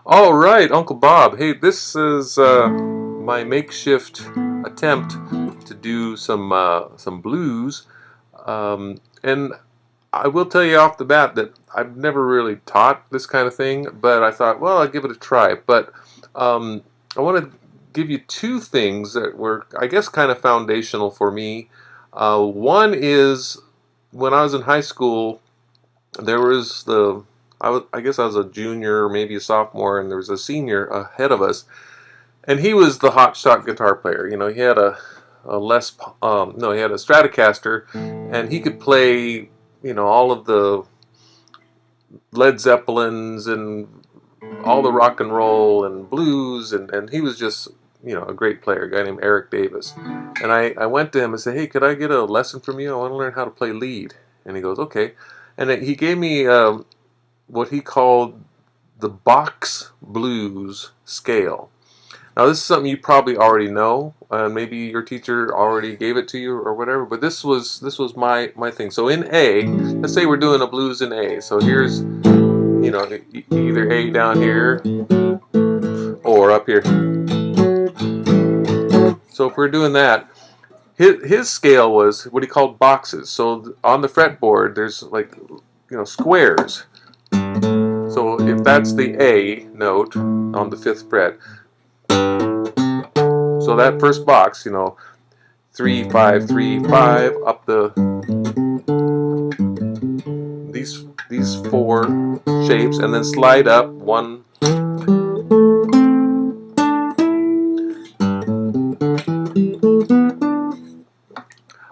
All right, Uncle Bob. Hey, this is my makeshift attempt to do some blues, and I will tell you off the bat that I've never really taught this kind of thing, but I thought, well, I'll give it a try. But I want to give you two things that were, I guess, kind of foundational for me. One is when I was in high school, there was I guess I was a junior or maybe a sophomore, and there was a senior ahead of us, and he was the hotshot guitar player. You know, he had a no, he had a Stratocaster, and he could play, you know, all of the Led Zeppelins and all the rock and roll and blues, and he was just, you know, a great player, a guy named Eric Davis. And I went to him and said, hey, could I get a lesson from you? I want to learn how to play lead. And he goes, okay. And he gave me what he called the Bach's Blues scale. Now, this is something you probably already know, maybe your teacher already gave it to you or whatever. But this was my thing. So in A, let's say we're doing a blues in A. So here's, you know, either A down here or up here. So if we're doing that, his scale was what he called boxes. So on the fretboard, there's like, you know, squares. So if that's the A note on the 5th fret, so that first box, you know, 3 5 3 5 up these four shapes, and then slide up one.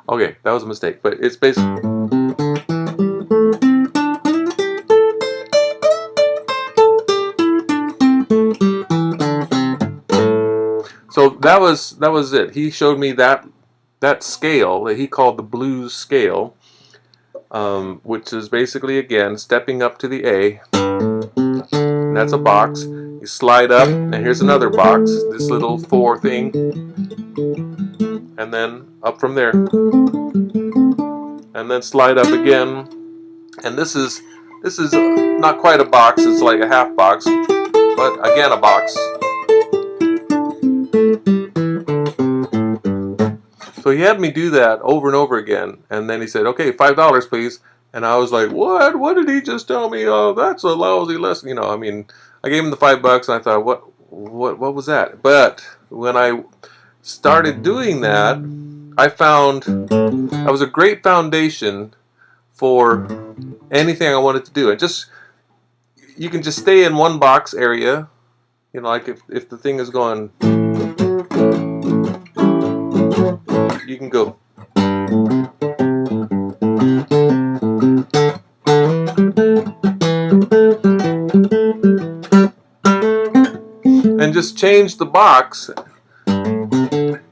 Okay, that was a mistake, but it's basically. So that was it. He showed me that scale that he called the blues scale, which is basically, again, stepping up to the A. And that's a box. You slide up, and here's another box. This little 4 thing, and then up from there, and then slide up again. And this is not quite a box. It's like a half box, but again a box. So he had me do that over and over again, and then he said, okay, $5 please. And I was like, what? What did he just tell me? Oh, that's a lousy lesson. You know, I mean, I gave him the $5 and I thought, what was that? But when I started doing that, I found that was a great foundation for anything I wanted to do. And just, you can just stay in one box area, you know, like if the thing is going, you can go. And just change the box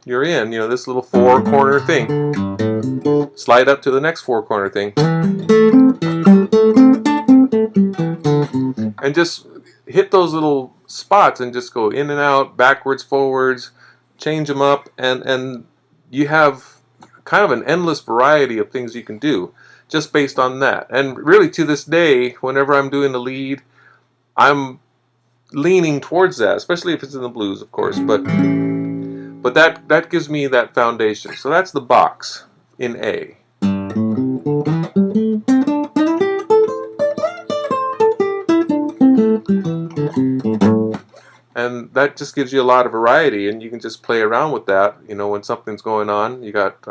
you're in, you know, this little 4-corner thing. Slide up to the next 4-corner thing. And just hit those little spots and just go in and out, backwards, forwards, change them up, and you have kind of an endless variety of things you can do just based on that. And really, to this day, whenever I'm doing the lead, I'm leaning towards that, especially if it's in the blues, of course. But that gives me that foundation. So that's the box in A. And that just gives you a lot of variety, and you can just play around with that. You know, when something's going on, you got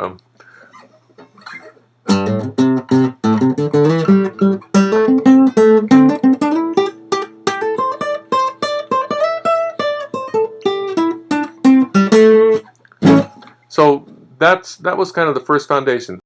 so that was kind of the first foundation.